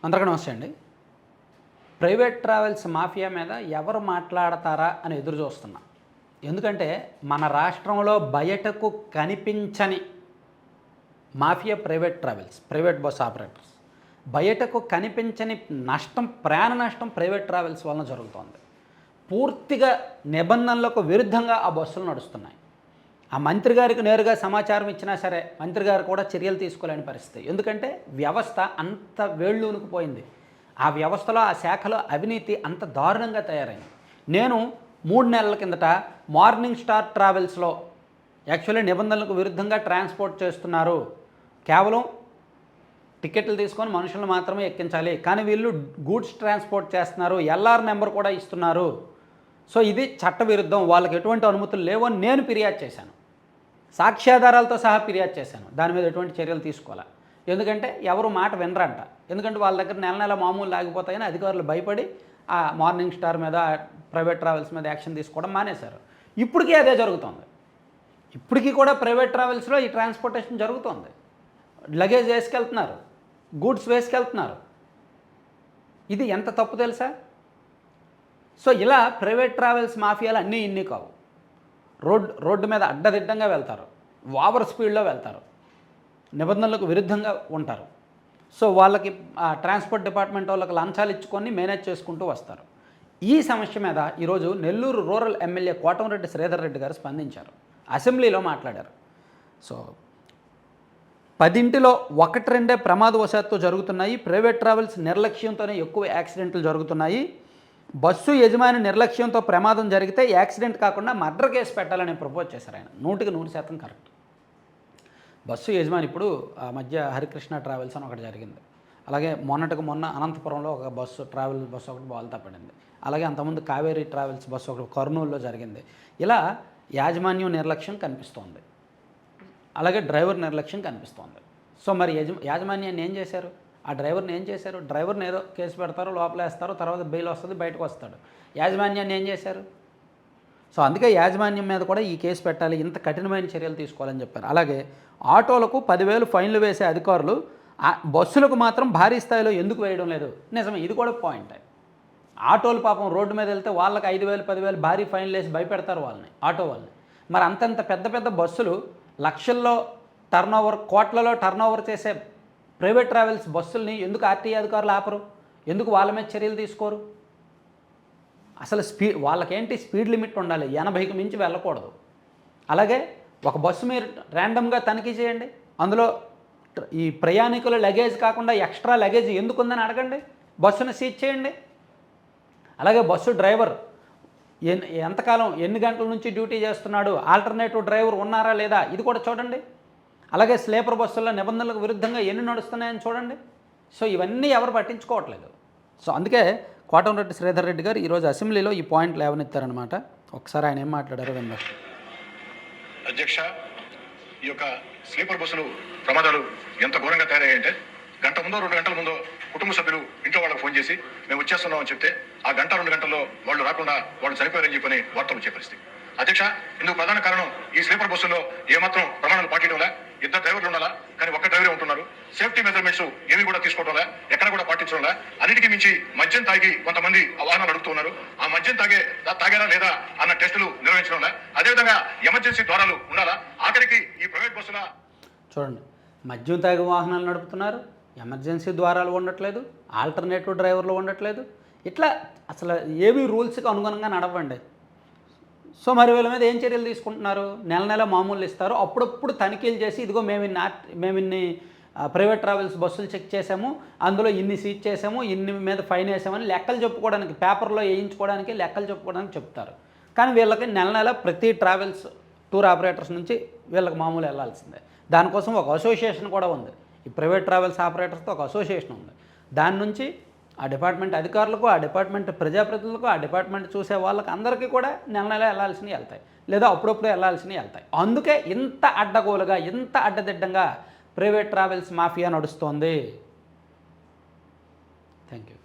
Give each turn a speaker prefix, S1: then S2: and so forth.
S1: అందరికీ నమస్తే అండి. ప్రైవేట్ ట్రావెల్స్ మాఫియా మీద ఎవరు మాట్లాడతారా అని ఎదురు చూస్తున్నా. ఎందుకంటే మన రాష్ట్రంలో బయటకు కనిపించని mafia private travels, private bus operators. బయటకు కనిపించని నష్టం, ప్రాణ నష్టం ప్రైవేట్ ట్రావెల్స్ వలన జరుగుతోంది. పూర్తిగా నిబంధనలకు విరుద్ధంగా ఆ బస్సులు నడుస్తున్నాయి. ఆ మంత్రి గారికి నేరుగా సమాచారం ఇచ్చినా సరే మంత్రి గారు కూడా చర్యలు తీసుకోలేని పరిస్థితి. ఎందుకంటే వ్యవస్థ అంత వేళ్ళూనుకుపోయింది. ఆ వ్యవస్థలో, ఆ శాఖలో అవినీతి అంత దారుణంగా తయారైంది. నేను 3 నెలల కిందట మార్నింగ్ స్టార్ ట్రావెల్స్లో యాక్చువల్లీ నిబంధనలకు విరుద్ధంగా ట్రాన్స్పోర్ట్ చేస్తున్నారు, కేవలం టికెట్లు తీసుకొని మనుషులను మాత్రమే ఎక్కించాలి, కానీ వీళ్ళు గూడ్స్ ట్రాన్స్పోర్ట్ చేస్తున్నారు, ఎల్ఆర్ నెంబర్ కూడా ఇస్తున్నారు, సో ఇది చట్టవిరుద్ధం, వాళ్ళకి ఎటువంటి అనుమతులు లేవని నేను ఫిర్యాదు చేశాను. సాక్ష్యాధారాలతో సహా ఫిర్యాదు చేశాను. దాని మీద ఎటువంటి చర్యలు తీసుకోవాలి. ఎందుకంటే ఎవరు మాట వినరంట. ఎందుకంటే వాళ్ళ దగ్గర నెల నెల మామూలు లాగిపోతాయని అధికారులు భయపడి ఆ మార్నింగ్ స్టార్ మీద, ప్రైవేట్ ట్రావెల్స్ మీద యాక్షన్ తీసుకోవడం మానేశారు. ఇప్పటికీ అదే జరుగుతుంది. ఇప్పటికీ కూడా ప్రైవేట్ ట్రావెల్స్లో ఈ ట్రాన్స్పోర్టేషన్ జరుగుతుంది. లగేజ్ వేసుకెళ్తున్నారు, గూడ్స్ వేసుకెళ్తున్నారు. ఇది ఎంత తప్పు తెలుసా? సో ఇలా ప్రైవేట్ ట్రావెల్స్ మాఫియాలు అన్నీ ఇన్ని కావు. రోడ్డు మీద అడ్డదిడ్డంగా వెళ్తారు, ఓవర్ స్పీడ్లో వెళ్తారు, నిబంధనలకు విరుద్ధంగా ఉంటారు. సో వాళ్ళకి ట్రాన్స్పోర్ట్ డిపార్ట్మెంట్ వాళ్ళకి లంచాలు ఇచ్చుకొని మేనేజ్ చేసుకుంటూ వస్తారు. ఈ సమస్య మీద ఈరోజు నెల్లూరు రూరల్ ఎమ్మెల్యే కోటంరెడ్డి శ్రీధర్ రెడ్డి గారు స్పందించారు. అసెంబ్లీలో మాట్లాడారు. సో 10 1-2 ప్రమాదవశాత్తు జరుగుతున్నాయి, ప్రైవేట్ ట్రావెల్స్ నిర్లక్ష్యంతోనే ఎక్కువ యాక్సిడెంట్లు జరుగుతున్నాయి, బస్సు యజమాని నిర్లక్ష్యంతో ప్రమాదం జరిగితే యాక్సిడెంట్ కాకుండా మర్డర్ కేసు పెట్టాలని ప్రపోజ్ చేశారు ఆయన. 100% కరెక్ట్. బస్సు యజమాని ఇప్పుడు ఆ మధ్య హరికృష్ణ ట్రావెల్స్ అని ఒకటి జరిగింది. అలాగే మొన్న అనంతపురంలో ఒక ట్రావెల్ బస్సు ఒకటి బోల్తా పడింది. అలాగే అంతకుముందు కావేరీ ట్రావెల్స్ బస్సు ఒకటి కర్నూలులో జరిగింది. ఇలా యాజమాన్యం నిర్లక్ష్యం కనిపిస్తోంది, అలాగే డ్రైవర్ నిర్లక్ష్యం కనిపిస్తోంది. సో మరి యాజమాన్యాన్ని ఏం చేశారు? ఆ డ్రైవర్ని ఏం చేశారు? డ్రైవర్ని ఏదో కేసు పెడతారు, లోపలేస్తారు, తర్వాత బెయిల్ వస్తుంది, బయటకు వస్తాడు. యాజమాన్యాన్ని ఏం చేశారు? సో అందుకే యాజమాన్యం మీద కూడా ఈ కేసు పెట్టాలి, ఇంత కఠినమైన చర్యలు తీసుకోవాలని చెప్పారు. అలాగే ఆటోలకు 10,000 ఫైన్లు వేసే అధికారులు బస్సులకు మాత్రం భారీ స్థాయిలో ఎందుకు వేయడం లేదు? నిజమే, ఇది కూడా పాయింట్. ఆటోలు పాపం రోడ్డు మీద వెళ్తే వాళ్ళకి 5,000 10,000 భారీ ఫైన్లు వేసి భయపెడతారు వాళ్ళని, ఆటో వాళ్ళని. మరి అంతంత పెద్ద పెద్ద బస్సులు లక్షల్లో టర్నోవర్, కోట్లలో టర్నోవర్ చేసే ప్రైవేట్ ట్రావెల్స్ బస్సుల్ని ఎందుకు ఆర్టీఏ అధికారులు ఆపరు? ఎందుకు వాళ్ళ మీద చర్యలు తీసుకోరు? అసలు వాళ్ళకేంటి స్పీడ్ లిమిట్ ఉండాలి, 80కి మించి వెళ్ళకూడదు. అలాగే ఒక బస్సు మీరు ర్యాండమ్గా తనిఖీ చేయండి, అందులో ఈ ప్రయాణికుల లగేజ్ కాకుండా ఎక్స్ట్రా లగేజ్ ఎందుకు ఉందని అడగండి, బస్సును సీజ్ చేయండి. అలాగే బస్సు డ్రైవర్ ఎంతకాలం, ఎన్ని గంటల నుంచి డ్యూటీ చేస్తున్నాడు, ఆల్టర్నేటివ్ డ్రైవర్ ఉన్నారా లేదా, ఇది కూడా చూడండి. అలాగే స్లీపర్ బస్సుల్లో నిబంధనలకు విరుద్ధంగా ఎన్ని నడుస్తున్నాయని చూడండి. సో ఇవన్నీ ఎవరు పట్టించుకోవట్లేదు. సో అందుకే కోటంరెడ్డి శ్రీధర్ రెడ్డి గారు ఈరోజు అసెంబ్లీలో ఈ పాయింట్లు లేవనెత్తారనమాట. ఒకసారి ఆయన ఏం మాట్లాడారో విందాం.
S2: అధ్యక్ష, ఈ యొక్క స్లీపర్ బస్సులు ప్రమాదాలు ఎంత ఘోరంగా తయారయ్యాయంటే, గంట ముందో 2 గంటల ముందో కుటుంబ సభ్యులు ఇంట్లో వాళ్ళకి ఫోన్ చేసి మేము వచ్చేస్తున్నాం అని చెప్తే ఆ గంట 2 గంటల్లో వాళ్ళు రాకుండా వాళ్ళు చనిపోయారని చెప్పని వార్తలు వచ్చే పరిస్థితి. అధ్యక్ష, ఇందుకు ప్రధాన కారణం ఈ స్లీపర్ బస్సుల్లో ఏమాత్రం ప్రమాణాలు పాటించడంలా, 2 డ్రైవర్లు ఉండాలా, కానీ ఒక్క డ్రైవరే ఉంటున్నారు, సేఫ్టీ మెజర్మెంట్స్ ఏవి కూడా తీసుకోవడంలా, ఎక్కడ కూడా పాటించడంలా, అన్నిటికీ మించి మద్యం తాగి కొంతమంది వాహనాలు నడుపుతున్నారు. ఆ మద్యం తాగారా లేదా అన్న టెస్టులు నిర్వహించడంలా, అదేవిధంగా ఎమర్జెన్సీ ద్వారాలు ఉండాలా, ఆఖరికి ఈ ప్రైవేట్ బస్సుల
S1: చూడండి, మద్యం తాగి వాహనాలు నడుపుతున్నారు, ఎమర్జెన్సీ ద్వారాలు ఉండట్లేదు, ఆల్టర్నేటివ్ డ్రైవర్లు ఉండట్లేదు. ఇట్లా అసలు ఏవి రూల్స్కి అనుగుణంగా నడవండి. సో మరి వీళ్ళ మీద ఏం చర్యలు తీసుకుంటున్నారు? నెల నెల మామూలు ఇస్తారు, అప్పుడప్పుడు తనిఖీలు చేసి ఇదిగో మేము ఇన్ని ప్రైవేట్ ట్రావెల్స్ బస్సులు చెక్ చేసాము, అందులో ఇన్ని సీజ్ చేసాము, ఇన్ని మీద ఫైన్ వేసామని లెక్కలు చెప్పుకోవడానికి, పేపర్లో వేయించుకోవడానికి, లెక్కలు చెప్పుకోవడానికి చెప్తారు. కానీ వీళ్ళకి నెల నెల ప్రతి ట్రావెల్స్ టూర్ ఆపరేటర్స్ నుంచి వీళ్ళకి మామూలు వెళ్ళాల్సిందే. దానికోసం ఒక అసోసియేషన్ కూడా ఉంది. ఈ ప్రైవేట్ ట్రావెల్స్ ఆపరేటర్స్తో ఒక అసోసియేషన్ ఉంది. దాని నుంచి ఆ డిపార్ట్మెంట్ అధికారులకు, ఆ డిపార్ట్మెంట్ ప్రజాప్రతినిధులకు, ఆ డిపార్ట్మెంట్ చూసే వాళ్ళకి అందరికీ కూడా నెల నెల వెళ్ళాల్సినవి వెళ్తాయి, లేదా అప్పుడప్పుడు వెళ్ళాల్సినవి వెళ్తాయి. అందుకే ఇంత అడ్డగోలుగా, ఇంత అడ్డదిడ్డంగా ప్రైవేట్ ట్రావెల్స్ మాఫియా నడుస్తోంది. Thank you.